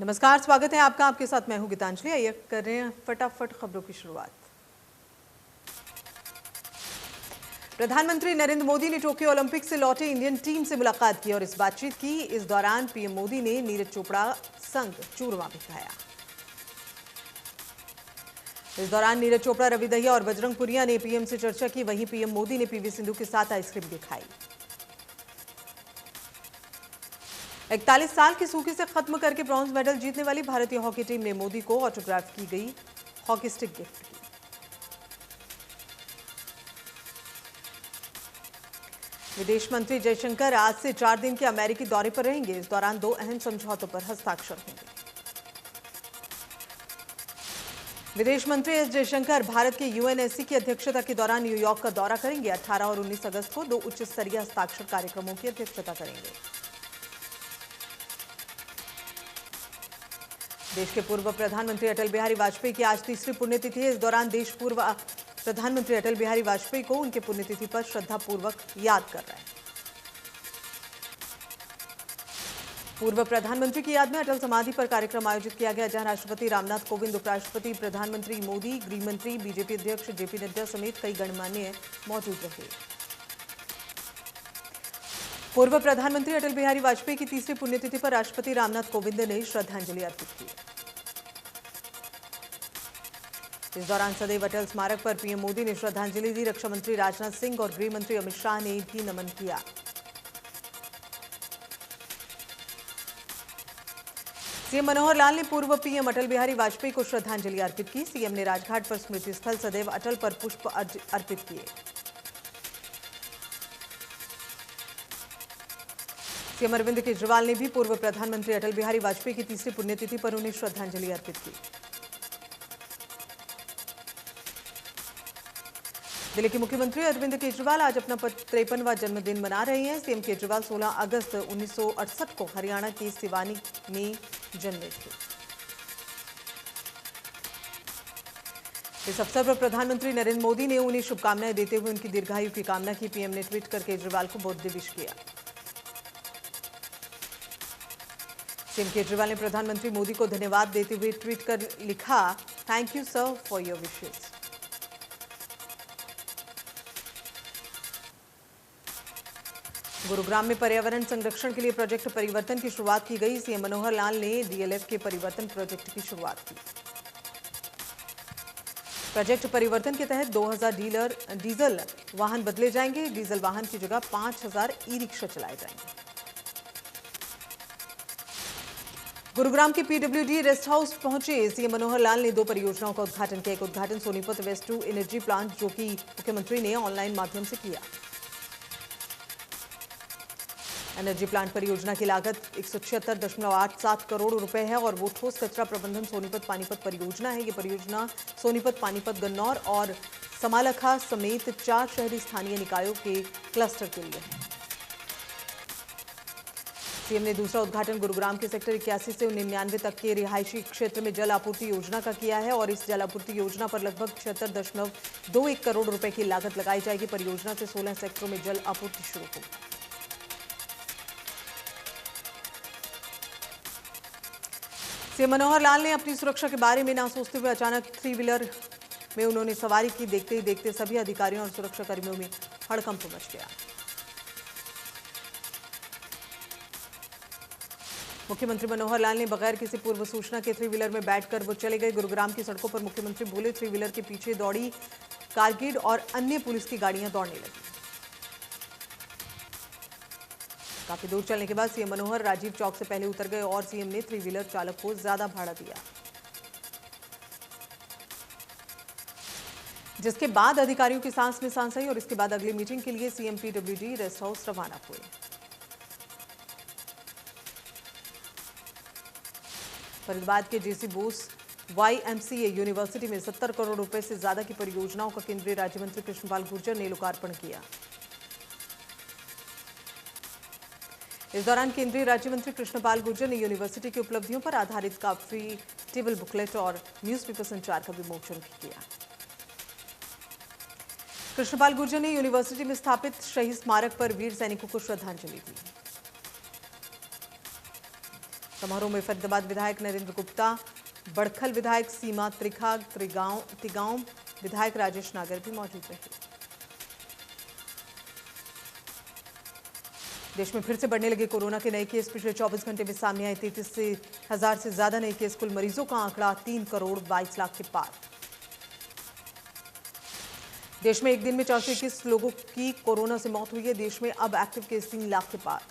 नमस्कार, स्वागत है आपका। आपके साथ मैं हूं गीतांजलि। आइए कर रहे हैं फटाफट खबरों की शुरुआत। प्रधानमंत्री नरेंद्र मोदी ने टोक्यो ओलंपिक से लौटे इंडियन टीम से मुलाकात की और इस बातचीत की। इस दौरान पीएम मोदी ने नीरज चोपड़ा संग चूरमा भी खाया। इस दौरान नीरज चोपड़ा, रवि दहिया और बजरंग पुनिया ने पीएम से चर्चा की। वहीं पीएम मोदी ने पीवी सिंधु के साथ आइसक्रीम भी खाई। 41 साल की सूखी से खत्म करके ब्रॉन्ज मेडल जीतने वाली भारतीय हॉकी टीम ने मोदी को ऑटोग्राफ की गई हॉकी स्टिक गिफ्ट की। विदेश मंत्री जयशंकर आज से 4 दिन के अमेरिकी दौरे पर रहेंगे। इस दौरान 2 अहम समझौतों पर हस्ताक्षर होंगे। विदेश मंत्री एस जयशंकर भारत के यूएनएससी की अध्यक्षता के दौरान न्यूयॉर्क का दौरा करेंगे। 18 और 19 अगस्त को 2 उच्च स्तरीय हस्ताक्षर कार्यक्रमों की अध्यक्षता करेंगे। देश के पूर्व प्रधानमंत्री अटल बिहारी वाजपेयी की आज तीसरी पुण्यतिथि है। इस दौरान देश पूर्व प्रधानमंत्री अटल बिहारी वाजपेयी को उनके पुण्यतिथि पर श्रद्धापूर्वक याद कर रहे हैं। पूर्व प्रधानमंत्री की याद में अटल समाधि पर कार्यक्रम आयोजित किया गया, जहां राष्ट्रपति रामनाथ कोविंद, उपराष्ट्रपति, प्रधानमंत्री मोदी, गृह मंत्री, बीजेपी अध्यक्ष जेपी नड्डा समेत कई गणमान्य मौजूद रहे। पूर्व प्रधानमंत्री अटल बिहारी वाजपेयी की तीसरी पुण्यतिथि पर राष्ट्रपति रामनाथ कोविंद ने श्रद्धांजलि अर्पित की। इस दौरान सदैव अटल स्मारक पर पीएम मोदी ने श्रद्धांजलि दी। रक्षा मंत्री राजनाथ सिंह और गृह मंत्री अमित शाह ने भी नमन किया। सीएम मनोहर लाल ने पूर्व पीएम अटल बिहारी वाजपेयी को श्रद्धांजलि अर्पित की। सीएम ने राजघाट पर स्मृति स्थल सदैव अटल पर पुष्प अर्पित किए। सीएम अरविंद केजरीवाल ने भी पूर्व प्रधानमंत्री अटल बिहारी वाजपेयी की तीसरी पुण्यतिथि पर उन्हें श्रद्धांजलि अर्पित की। दिल्ली के मुख्यमंत्री अरविंद केजरीवाल आज अपना 53वां जन्मदिन मना रहे हैं। सीएम केजरीवाल 16 अगस्त 1968 को हरियाणा के सिवानी में जन्मे थे। इस अवसर पर प्रधानमंत्री नरेंद्र मोदी ने उन्हें शुभकामनाएं देते हुए उनकी दीर्घायु की कामना की। पीएम ने ट्वीट कर केजरीवाल को बर्थडे विश किया। सीएम केजरीवाल ने प्रधानमंत्री मोदी को धन्यवाद देते हुए ट्वीट कर लिखा, thank you sir for your wishes. Gurugram में पर्यावरण संरक्षण के लिए प्रोजेक्ट परिवर्तन की शुरुआत की गई। सीएम मनोहर लाल ने डीएलएफ के परिवर्तन प्रोजेक्ट की शुरुआत की। प्रोजेक्ट परिवर्तन के तहत 2000 डीजल वाहन बदले जाएंगे। डीजल वाहन की जगह 5000 ई रिक्शा चलाए जाएंगे। गुरुग्राम के पीडब्ल्यूडी रेस्ट हाउस पहुंचे सीएम मनोहर लाल ने 2 परियोजनाओं का उद्घाटन किया। एक उद्घाटन सोनीपत वेस्ट 2 एनर्जी प्लांट, जो कि मुख्यमंत्री ने ऑनलाइन माध्यम से किया। एनर्जी प्लांट परियोजना की लागत 176.87 करोड़ रुपए है और वो ठोस कचरा प्रबंधन सोनीपत पानीपत परियोजना है। ये परियोजना सोनीपत, पानीपत, गन्नौर और समालखा समेत 4 शहरी स्थानीय निकायों के क्लस्टर के लिए है। सीएम ने दूसरा उद्घाटन गुरुग्राम के सेक्टर 81 से 99 तक के रिहायशी क्षेत्र में जल आपूर्ति योजना का किया है और इस जल आपूर्ति योजना पर लगभग 76.21 करोड़ रुपए की लागत लगाई जाएगी। परियोजना से 16 सेक्टरों में जल आपूर्ति शुरू होगी। सीएम मनोहर लाल ने अपनी सुरक्षा के बारे में ना सोचते हुए अचानक 3 व्हीलर में उन्होंने सवारी की। देखते ही देखते सभी अधिकारियों और सुरक्षा कर्मियों में हड़कंप मच गया। मुख्यमंत्री मनोहर लाल ने बगैर किसी पूर्व सूचना के 3 व्हीलर में बैठकर वो चले गए। गुरुग्राम की सड़कों पर मुख्यमंत्री बोले, 3 व्हीलर के पीछे दौड़ी कारगिल और अन्य पुलिस की गाड़ियां दौड़ने लगी। काफी दूर चलने के बाद सीएम मनोहर राजीव चौक से पहले उतर गए और सीएम ने 3 व्हीलर चालक को ज्यादा भाड़ा दिया, जिसके बाद अधिकारियों की सांस में सांस आई और इसके बाद अगली मीटिंग के लिए सीएम पीडब्ल्यूडी रेस्ट हाउस रवाना हुए। फरीदाबाद के जेसी बोस YMCA यूनिवर्सिटी में 70 करोड़ रुपए से ज्यादा की परियोजनाओं का केंद्रीय राज्य मंत्री कृष्णपाल गुर्जर ने लोकार्पण किया। इस दौरान केंद्रीय राज्य मंत्री कृष्णपाल गुर्जर ने यूनिवर्सिटी की उपलब्धियों पर आधारित काफी टेबल बुकलेट और न्यूज़पेपर संचार का विमोचन भी किया। कृष्णपाल गुर्जर ने यूनिवर्सिटी में स्थापित शहीद स्मारक पर वीर सैनिकों को श्रद्धांजलि दी। समारोह में फरीदाबाद विधायक नरेंद्र गुप्ता, बड़खल विधायक सीमा त्रिखा, तिगांव विधायक राजेश नागर भी मौजूद रहे। देश में फिर से बढ़ने लगे कोरोना के नए केस। पिछले 24 घंटे में सामने आए 33,000 से ज्यादा नए केस। कुल मरीजों का आंकड़ा 3 करोड़ 22 लाख के पार। देश में एक दिन में 421 लोगों की कोरोना से मौत हुई है। देश में अब एक्टिव केस 3 लाख के पार।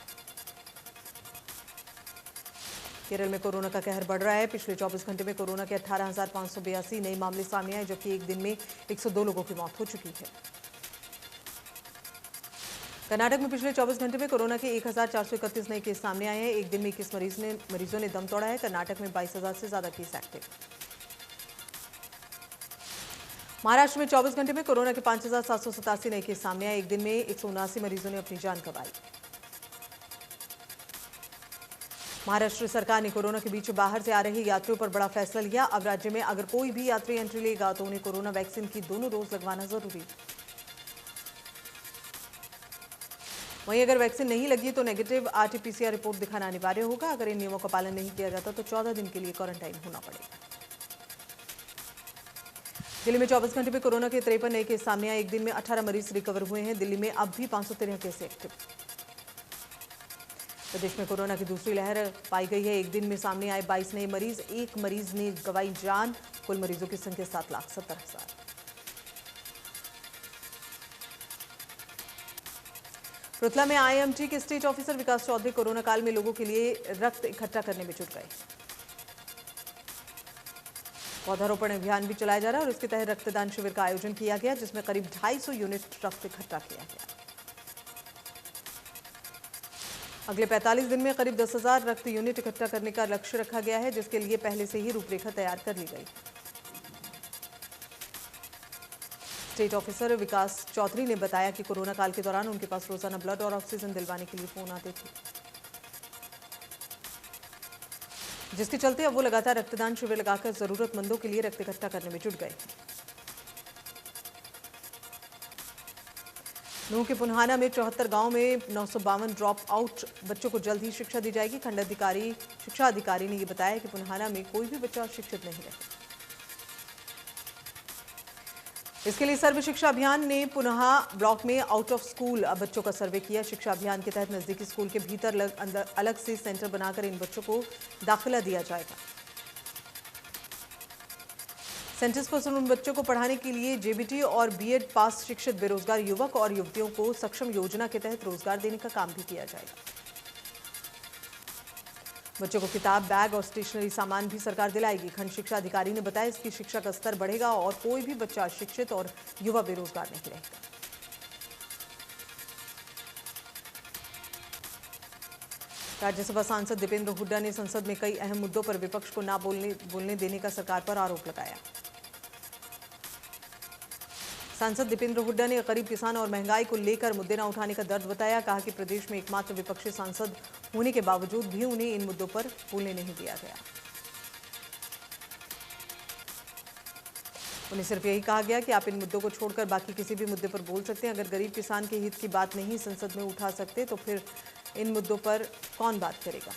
केरल में कोरोना का कहर बढ़ रहा है। पिछले 24 घंटे में कोरोना के 18,582 नए मामले सामने आए, जबकि एक दिन में 102 लोगों की मौत हो चुकी है। कर्नाटक में पिछले 24 घंटे में कोरोना के 1,431 नए केस सामने आए हैं। एक दिन में 21 मरीजों ने दम तोड़ा है। कर्नाटक में 22,000 से ज्यादा केस एक्टिव। महाराष्ट्र में 24 घंटे में कोरोना के 5,787 नए केस सामने आए। एक दिन में 179 मरीजों ने अपनी जान गंवाई। महाराष्ट्र सरकार ने कोरोना के बीच बाहर से आ रहे यात्रियों पर बड़ा फैसला लिया। अब राज्य में अगर कोई भी यात्री एंट्री लेगा तो उन्हें कोरोना वैक्सीन की दोनों डोज लगवाना जरूरी। वहीं अगर वैक्सीन नहीं लगी तो नेगेटिव RT-PCR रिपोर्ट दिखाना अनिवार्य होगा। अगर इन नियमों का पालन नहीं किया जाता तो 14 दिन के लिए क्वारंटाइन होना पड़ेगा। दिल्ली में 24 घंटे में कोरोना के 53 नए केस सामने आए। एक दिन में 18 मरीज रिकवर हुए हैं। दिल्ली में अब भी 513 केस एक्टिव। प्रदेश में कोरोना की दूसरी लहर पाई गई है। एक दिन में सामने आए 22 नए मरीज। एक मरीज ने गंवाई जान। कुल मरीजों की संख्या 7,70,000। रुतला में IMT के स्टेट ऑफिसर विकास चौधरी कोरोना काल में लोगों के लिए रक्त इकट्ठा करने में जुट गए। पौधारोपण अभियान भी चलाया जा रहा है और इसके तहत रक्तदान शिविर का आयोजन किया गया, जिसमें करीब 250 यूनिट रक्त इकट्ठा किया गया। अगले 45 दिन में करीब 10,000 रक्त यूनिट इकट्ठा करने का लक्ष्य रखा गया है, जिसके लिए पहले से ही रूपरेखा तैयार कर ली गई। स्टेट ऑफिसर विकास चौधरी ने बताया कि कोरोना काल के दौरान उनके पास रोजाना ब्लड और ऑक्सीजन दिलवाने के लिए फोन आते थे, जिसके चलते अब वो लगातार रक्तदान शिविर लगाकर जरूरतमंदों के लिए रक्त इकट्ठा करने में जुट गए। नूंह के पुन्हाना में 74 गांव में 952 ड्रॉप आउट बच्चों को जल्द ही शिक्षा दी जाएगी। खंडाधिकारी शिक्षा अधिकारी ने यह बताया कि पुन्हाना में कोई भी बच्चा शिक्षित नहीं रहे। इसके लिए सर्व शिक्षा अभियान ने पुनः ब्लॉक में आउट ऑफ स्कूल बच्चों का सर्वे किया। शिक्षा अभियान के तहत नजदीकी स्कूल के भीतर अलग से सेंटर बनाकर इन बच्चों को दाखिला दिया जाएगा। सेंटर्स पर उन बच्चों को पढ़ाने के लिए JBT और B.Ed पास शिक्षित बेरोजगार युवक और युवतियों को सक्षम योजना के तहत रोजगार देने का काम भी किया जाएगा। बच्चों को किताब, बैग और स्टेशनरी सामान भी सरकार दिलाएगी। खंड शिक्षा अधिकारी ने बताया इसकी शिक्षा का स्तर बढ़ेगा और कोई भी बच्चा अशिक्षित और युवा बेरोजगार नहीं रहेगा। राज्यसभा सांसद दीपेंद्र हुड्डा ने संसद में कई अहम मुद्दों पर विपक्ष को ना बोलने देने का सरकार पर आरोप लगाया। सांसद दीपेंद्र हुड्डा ने गरीब किसान और महंगाई को लेकर मुद्दे न उठाने का दर्द बताया। कहा कि प्रदेश में एकमात्र विपक्षी सांसद होने के बावजूद भी उन्हें इन मुद्दों पर बोलने नहीं दिया गया। उन्हें सिर्फ यही कहा गया कि आप इन मुद्दों को छोड़कर बाकी किसी भी मुद्दे पर बोल सकते हैं। अगर गरीब किसान के हित की बात नहीं संसद में उठा सकते तो फिर इन मुद्दों पर कौन बात करेगा।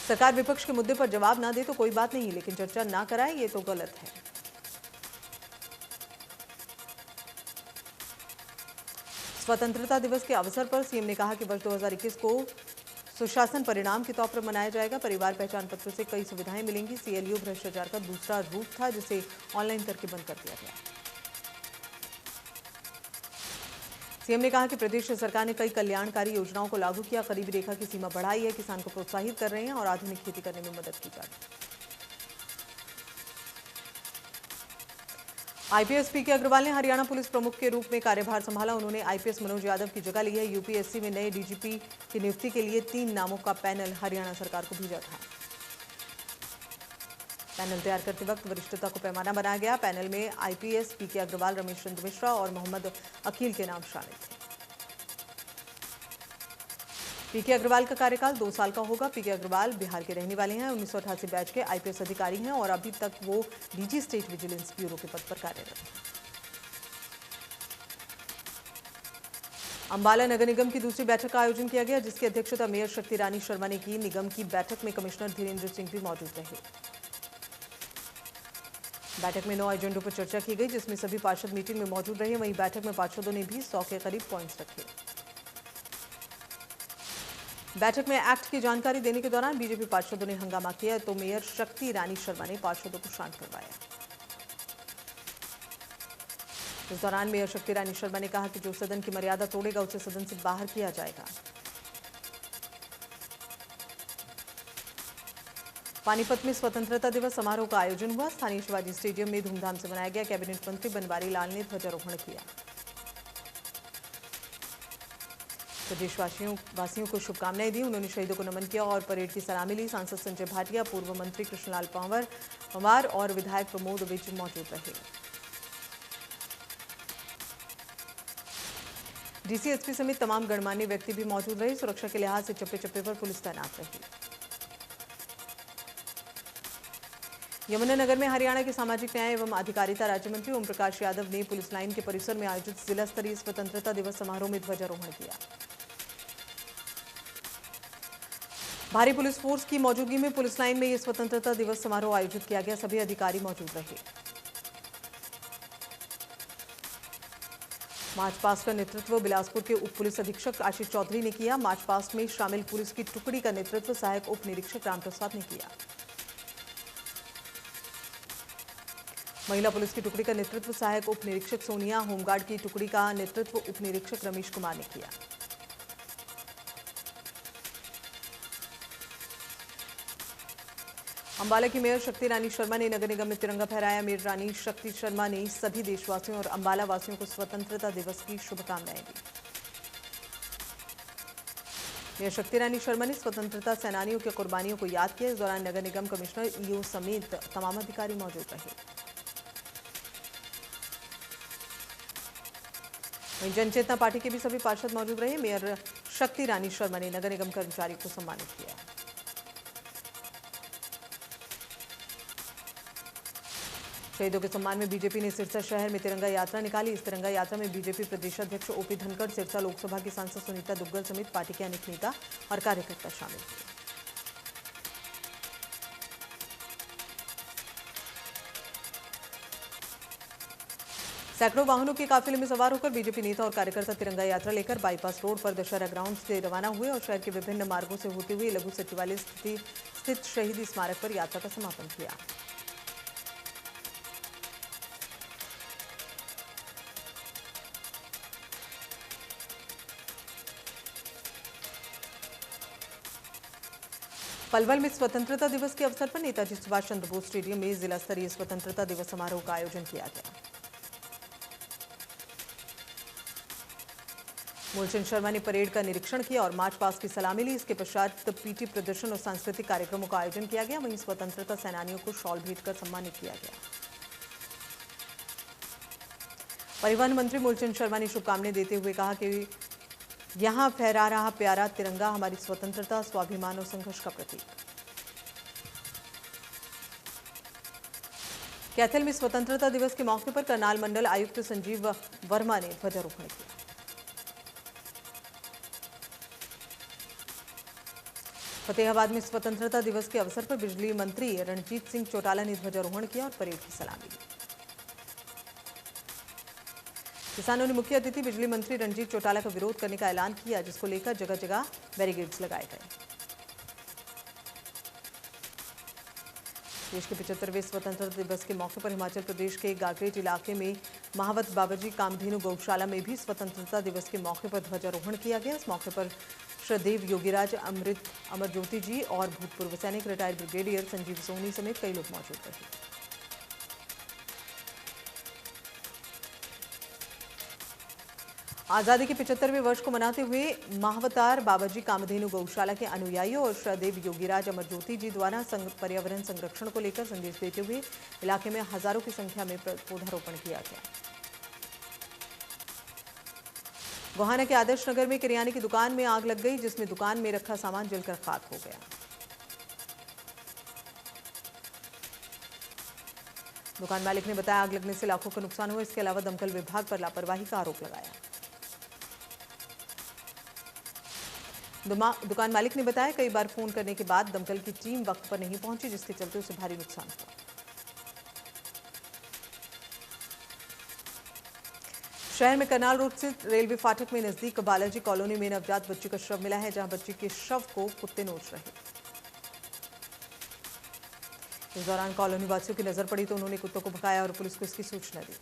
सरकार विपक्ष के मुद्दे पर जवाब ना दे तो कोई बात नहीं, लेकिन चर्चा ना कराए ये तो गलत है। स्वतंत्रता दिवस के अवसर पर सीएम ने कहा कि वर्ष 2021 को सुशासन परिणाम के तौर पर मनाया जाएगा। परिवार पहचान पत्र से कई सुविधाएं मिलेंगी। CLU भ्रष्टाचार का दूसरा रूप था, जिसे ऑनलाइन करके बंद कर दिया गया। सीएम ने कहा कि प्रदेश सरकार ने कई कल्याणकारी योजनाओं को लागू किया, गरीबी रेखा की सीमा बढ़ाई है, किसान को प्रोत्साहित कर रहे हैं और आधुनिक खेती करने में मदद की जा रही है। IPS PK अग्रवाल ने हरियाणा पुलिस प्रमुख के रूप में कार्यभार संभाला। उन्होंने IPS मनोज यादव की जगह ली है। UPSC में नए DGP की नियुक्ति के लिए 3 नामों का पैनल हरियाणा सरकार को भेजा था। पैनल तैयार करते वक्त वरिष्ठता को पैमाना बनाया गया। पैनल में IPS PK अग्रवाल, रमेश चंद्र मिश्रा और मोहम्मद अकील के नाम शामिल थे। PK अग्रवाल का कार्यकाल 2 साल का होगा। PK अग्रवाल बिहार के रहने वाले हैं। 1988 बैच के IPS अधिकारी हैं और अभी तक वो DG स्टेट विजिलेंस ब्यूरो के पद पर कार्यरत हैं। अंबाला नगर निगम की दूसरी बैठक का आयोजन किया गया, जिसकी अध्यक्षता मेयर शक्ति रानी शर्मा ने की। निगम की बैठक में कमिश्नर धीरेन्द्र सिंह भी मौजूद रहे। बैठक में 9 एजेंडों पर चर्चा की गई, जिसमें सभी पार्षद मीटिंग में मौजूद रहे। वहीं बैठक में पार्षदों ने भी 100 के करीब पॉइंट्स रखे। बैठक में एक्ट की जानकारी देने के दौरान बीजेपी पार्षदों ने हंगामा किया, तो मेयर शक्ति रानी शर्मा ने पार्षदों को शांत करवाया। इस दौरान मेयर शक्ति रानी शर्मा ने कहा कि जो सदन की मर्यादा तोड़ेगा उसे सदन से बाहर किया जाएगा। पानीपत में स्वतंत्रता दिवस समारोह का आयोजन हुआ। स्थानीय शिवाजी स्टेडियम में धूमधाम से मनाया गया। कैबिनेट मंत्री बनवारी लाल ने ध्वजारोहण किया। प्रदेशवासियों को शुभकामनाएं दी। उन्होंने शहीदों को नमन किया और परेड की सलामी ली। सांसद संजय भाटिया, पूर्व मंत्री कृष्णलाल पंवार और विधायक प्रमोद विज मौजूद रहे। डीसी, एसपी समेत तमाम गणमान्य व्यक्ति भी मौजूद रहे। सुरक्षा के लिहाज से चप्पे चप्पे पर पुलिस तैनात रही। यमुनानगर में हरियाणा के सामाजिक न्याय एवं अधिकारिता राज्य मंत्री ओम प्रकाश यादव ने पुलिस लाइन के परिसर में आयोजित जिला स्तरीय स्वतंत्रता दिवस समारोह में ध्वजारोहण किया। भारी पुलिस फोर्स की मौजूदगी में पुलिस लाइन में यह स्वतंत्रता दिवस समारोह आयोजित किया गया। सभी अधिकारी मौजूद रहे। मार्च पास्ट का नेतृत्व बिलासपुर के उप पुलिस अधीक्षक आशीष चौधरी ने किया। मार्च पास्ट में शामिल पुलिस की टुकड़ी का नेतृत्व सहायक उप निरीक्षक रामप्रसाद ने किया। महिला पुलिस की टुकड़ी का नेतृत्व सहायक उप निरीक्षक सोनिया, होमगार्ड की टुकड़ी का नेतृत्व उप निरीक्षक रमेश कुमार ने किया। अंबाला की मेयर शक्ति रानी शर्मा ने नगर निगम में तिरंगा फहराया। मेयर रानी शक्ति शर्मा ने सभी देशवासियों और अंबाला वासियों को स्वतंत्रता दिवस की शुभकामनाएं दी। मेयर शक्ति रानी शर्मा ने स्वतंत्रता सेनानियों की कुर्बानियों को याद किया। इस दौरान नगर निगम कमिश्नर, ईओ समेत तमाम अधिकारी मौजूद रहे। वहीं जनचेतना पार्टी के भी सभी पार्षद मौजूद रहे। मेयर शक्ति रानी शर्मा ने नगर निगम कर्मचारियों को सम्मानित किया। शहीदों के सम्मान में बीजेपी ने सिरसा शहर में तिरंगा यात्रा निकाली। इस तिरंगा यात्रा में बीजेपी प्रदेश अध्यक्ष ओपी धनखड़, सिरसा लोकसभा की सांसद सुनीता दुग्गल समेत पार्टी के अनेक नेता और कार्यकर्ता शामिल हुए। सैकड़ों वाहनों के काफिले में सवार होकर बीजेपी नेता और कार्यकर्ता तिरंगा यात्रा लेकर बाईपास रोड पर दशहरा ग्राउंड से रवाना हुए और शहर के विभिन्न मार्गों से होते हुए लघु सचिवालय स्थित शहीदी स्मारक पर यात्रा का समापन किया। पलवल में स्वतंत्रता दिवस के अवसर पर नेताजी सुभाष चंद्र बोस स्टेडियम में जिला स्तरीय स्वतंत्रता दिवस समारोह का आयोजन किया गया। मूलचंद शर्मा ने परेड का निरीक्षण किया और मार्च पास्ट की सलामी ली। इसके पश्चात पीटी प्रदर्शन और सांस्कृतिक कार्यक्रमों का आयोजन किया गया। वहीं स्वतंत्रता सेनानियों को शॉल भेंट कर सम्मानित किया गया। परिवहन मंत्री मूलचंद शर्मा ने शुभकामनाएं देते हुए कहा कि यहां फहरा रहा प्यारा तिरंगा हमारी स्वतंत्रता, स्वाभिमान और संघर्ष का प्रतीक। कैथल में स्वतंत्रता दिवस के मौके पर करनाल मंडल आयुक्त संजीव वर्मा ने ध्वजारोहण किया। फतेहाबाद में स्वतंत्रता दिवस के अवसर पर बिजली मंत्री रणजीत सिंह चौटाला ने ध्वजारोहण किया और परेड की सलामी ली। किसानों ने मुख्य अतिथि बिजली मंत्री रणजीत चौटाला का विरोध करने का ऐलान किया, जिसको लेकर जगह जगह बैरिकेड्स लगाए गए। देश के 75वें स्वतंत्रता दिवस के मौके पर हिमाचल प्रदेश के गागरेट इलाके में महावत बाबाजी कामधेनु गौशाला में भी स्वतंत्रता दिवस के मौके पर ध्वजारोहण किया गया। इस मौके पर श्रद्धेव योगीराज, अमरज्योति जी और भूतपूर्व सैनिक रिटायर्ड ब्रिगेडियर संजीव सोनी समेत कई लोग मौजूद रहे। आजादी के 75वें वर्ष को मनाते हुए महावतार बाबाजी कामधेनु गौशाला के अनुयायियों और श्रद्धेव योगीराज, अमरज्योति जी द्वारा पर्यावरण संरक्षण को लेकर संदेश देते हुए इलाके में हजारों की संख्या में पौधारोपण किया गया। गोहाना के आदर्श नगर में किराने की दुकान में आग लग गई, जिसमें दुकान में रखा सामान जलकर खाक हो गया। दुकान मालिक ने बताया आग लगने से लाखों का नुकसान हुआ। इसके अलावा दमकल विभाग पर लापरवाही का आरोप लगाया। दुकान मालिक ने बताया कई बार फोन करने के बाद दमकल की टीम वक्त पर नहीं पहुंची, जिसके चलते उसे भारी नुकसान हुआ। शहर में करनाल रोड स्थित रेलवे फाटक में नजदीक बालाजी कॉलोनी में नवजात बच्ची का शव मिला है, जहां बच्ची के शव को कुत्ते नोच रहे। इस दौरान कॉलोनी वासियों की नजर पड़ी तो उन्होंने कुत्तों को भगाया और पुलिस को इसकी सूचना दी।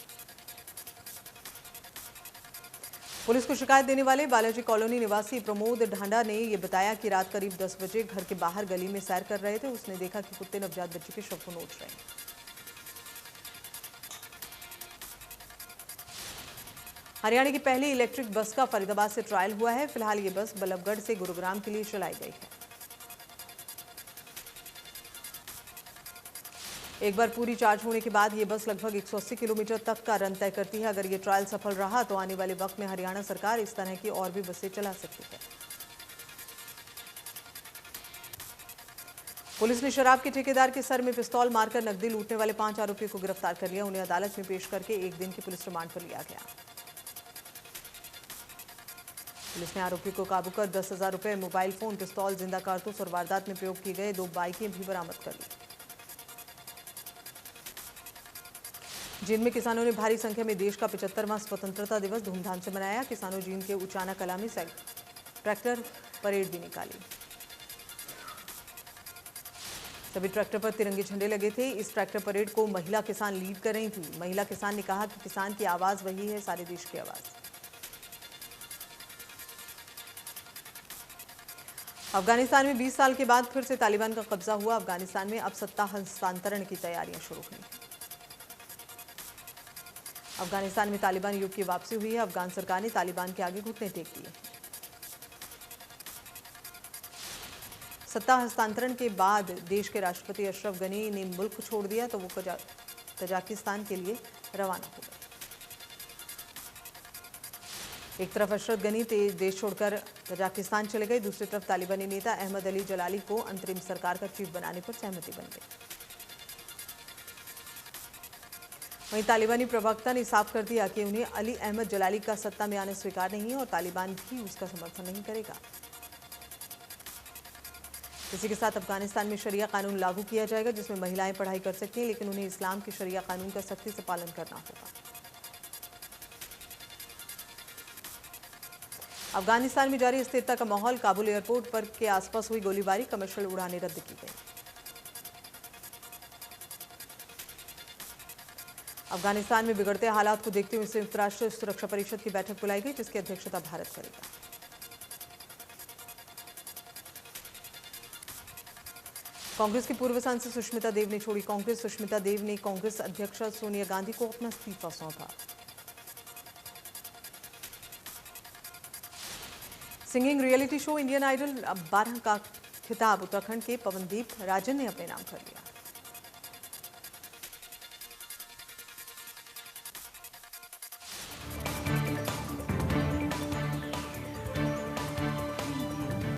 पुलिस को शिकायत देने वाले बालाजी कॉलोनी निवासी प्रमोद ढांडा ने यह बताया कि रात करीब 10 बजे घर के बाहर गली में सैर कर रहे थे। उसने देखा कि कुत्ते नवजात बच्ची के शव को नोच रहे हैं। हरियाणा की पहली इलेक्ट्रिक बस का फरीदाबाद से ट्रायल हुआ है। फिलहाल ये बस बल्लभगढ़ से गुरुग्राम के लिए चलाई गई है। एक बार पूरी चार्ज होने के बाद ये बस लगभग 180 किलोमीटर तक का रन तय करती है। अगर ये ट्रायल सफल रहा तो आने वाले वक्त में हरियाणा सरकार इस तरह की और भी बसें चला सकती है। पुलिस ने शराब के ठेकेदार के सर में पिस्तौल मारकर नकदी लूटने वाले 5 आरोपियों को गिरफ्तार कर लिया। उन्हें अदालत में पेश करके 1 दिन की पुलिस रिमांड पर लिया गया। पुलिस ने आरोपी को काबू कर 10,000 रुपए, मोबाइल फोन, पिस्तौल, जिंदा कारतूस और वारदात में प्रयोग किए गए 2 बाइकें भी बरामद कर ली, जिनमें किसानों ने भारी संख्या में देश का 75वां स्वतंत्रता दिवस धूमधाम से मनाया। किसानों जींद के उचाना कला में ट्रैक्टर परेड भी निकाली। सभी ट्रैक्टर पर तिरंगे झंडे लगे थे। इस ट्रैक्टर परेड को महिला किसान लीड कर रही थी। महिला किसान ने कहा कि किसान की आवाज वही है सारे देश की आवाज। अफगानिस्तान में 20 साल के बाद फिर से तालिबान का कब्जा हुआ। अफगानिस्तान में अब सत्ता हस्तांतरण की तैयारियां शुरू हुई। अफगानिस्तान में तालिबान युग की वापसी हुई है। अफगान सरकार ने तालिबान के आगे घुटने टेक दिए। सत्ता हस्तांतरण के बाद देश के राष्ट्रपति अशरफ गनी ने मुल्क छोड़ दिया तो वो तजाकिस्तान के लिए रवाना हो गए। एक तरफ अशरफ गनी देश छोड़कर तजाकिस्तान चले गए, दूसरी तरफ तालिबानी नेता अहमद अली जलाली को अंतरिम सरकार का चीफ बनाने पर सहमति बन गई। वहीं तालिबानी प्रवक्ता ने साफ कर दिया कि उन्हें अली अहमद जलाली का सत्ता में आना स्वीकार नहीं है और तालिबान भी उसका समर्थन नहीं करेगा। इसी के साथ अफगानिस्तान में शरिया कानून लागू किया जाएगा, जिसमें महिलाएं पढ़ाई कर सकती हैं, लेकिन उन्हें इस्लाम के शरिया कानून का सख्ती से पालन करना होगा। अफगानिस्तान में जारी स्थिरता का माहौल। काबुल एयरपोर्ट पर के आसपास हुई गोलीबारी, कमर्शियल उड़ानें रद्द की गई। अफगानिस्तान में बिगड़ते हालात को देखते हुए संयुक्त राष्ट्र सुरक्षा परिषद की बैठक बुलाई गई, जिसकी अध्यक्षता भारत करेगा। कांग्रेस की पूर्व सांसद सुष्मिता देव ने छोड़ी कांग्रेस। सुष्मिता देव ने कांग्रेस अध्यक्ष सोनिया गांधी को अपना इस्तीफा सौंपा। Singing reality show Indian Idol 12 का खिताब उत्तराखंड के पवनदीप राजन ने अपने नाम कर लिया।